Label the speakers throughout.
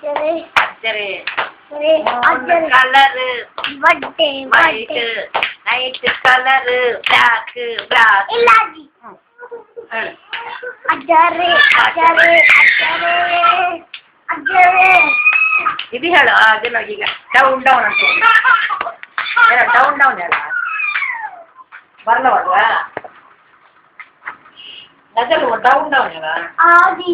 Speaker 1: அஜரே colour white night colour black
Speaker 2: இல்லாஜி அஜரே
Speaker 1: ಇದು ಹೇಳು ಅದನ್ನ ಈಗ ಡೌನ್ ಅಂತ ಡೌನ್ ಹೇಳ ಬರಲವಲ್ವಾ ನಜಲು ಡೌನ್ ಹೇಳ
Speaker 2: ಆದಿ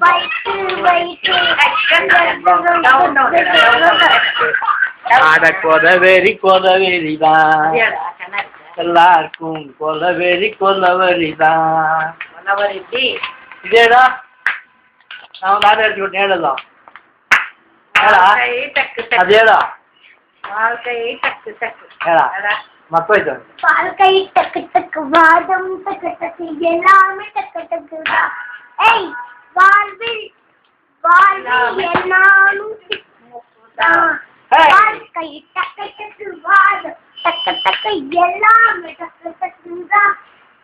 Speaker 2: white color
Speaker 3: கொலவெறிதான் எல்லாருக்கும் கொலவெறிதான் இதேடா நான் நாடு அடிச்சு விட்டு ஏழலாம் அதேடா மக்கள்
Speaker 2: வாழ்க்கை டக்கு டக்கு வாதம் டக்கு டக்கு எல்லாமே டக்கு டக்கு தான். ஏய் வாழ்வில் என்னாலும் வாழ்க்கை டக்கு டக்கு வாதம் டக்கு டக்கு எல்லாமே டக்கு டக்கு தான்.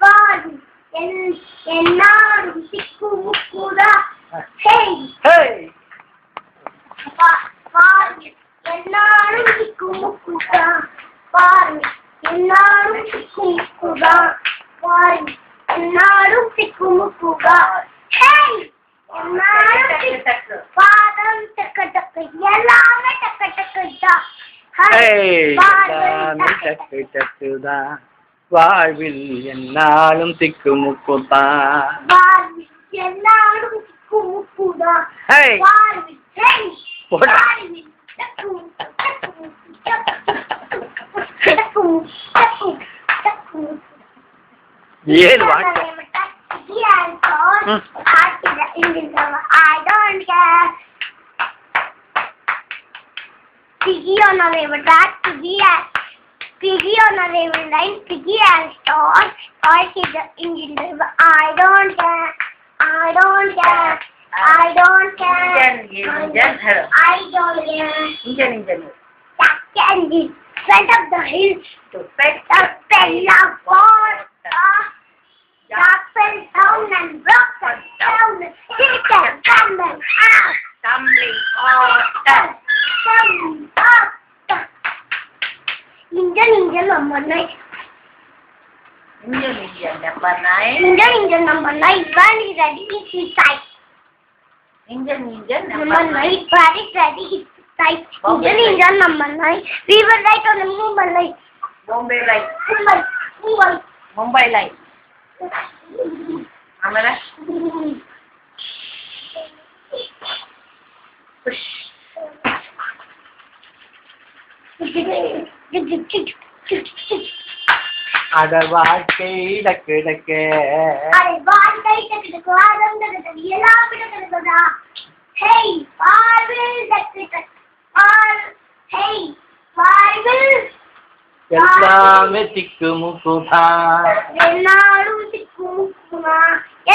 Speaker 2: வாழ்வில் என்னாலும் சிக்கு முக்குதா. வாழ்வில் என்னாலும் சிக்கு முக்குதா. வாழ்வில் எல்லாரும் சிக்குமுக்குதா. எல்லாரும் சிக்குமுக்குதா. பாதம் டக்கு டக்கு எல்லாமே டக்கு டக்குதா.
Speaker 3: டக்குதான் வாழ்வில் என்னாலும் சிக்குமுக்குதான்.
Speaker 2: வாழ்வில் எல்லாரும் சிக்குமுக்குதா. வாழ்வில்
Speaker 3: ஏழு வாட்டு
Speaker 2: I don't care. Piggy on a river track, Piggy on a river line, Piggy and Star. I see the engine driver. I don't care. I don't care. That engine went up the hill to fetch the Bella water. Jack fell down and broke the down. Hit and tumble out.
Speaker 1: tumbling water.
Speaker 2: Engine number 9.
Speaker 1: Engine number 9.
Speaker 2: Engine number 9. Van is ready. It's tight.
Speaker 1: Engine
Speaker 2: number 9. Van is ready. It's tight. Engine number 9. We were right on the Mumbai line.
Speaker 1: Bombay line. Mumbai line. ಆಮೇಲೆ
Speaker 3: அட வாழ்க்கை டக்கு டக்கு
Speaker 2: வாழ்க்கை டக்கு டக்கு ஆரம் டக்கு டக்கு எல்லாம் டக்கு டக்குடா. ஹேய் வாழ்வில் டக்கு டக்கு ஹேய் வாழ்வில்
Speaker 3: எல்லாமே திக்கு முக்குதான்.
Speaker 2: எல்லாரும் திக்கு முக்குமா.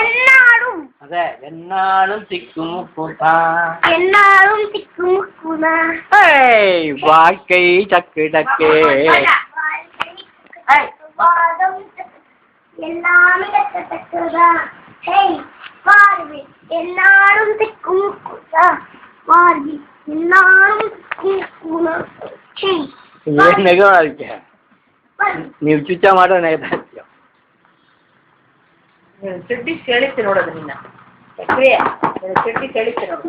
Speaker 2: எல்லாரும்
Speaker 3: அதே என்னாலும் திக்கு முக்குதான்.
Speaker 2: எல்லாரும் திக்கு முக்குமா.
Speaker 3: வாழ்க்கை டக்கு டக்கு
Speaker 2: வாதம் எல்லாமே டக்கு டக்குதான். ஹேய் வாழ்வில் எல்லாரும் திக்கு முக்குதா. வாழ்வில் எல்லாரும் திக்கு முக்குமா. ஹேய்
Speaker 3: ನೀವು ಚುಚ್ಚ ಮಾಡೋ ನೈವೇದ್ಯ
Speaker 1: ಚಡ್ಡಿ ಸೆಳಿತು ನೋಡೋದು ನಿನ್ನ ಚಡ್ಡಿ ಸೆಳಿತು ನೋಡು.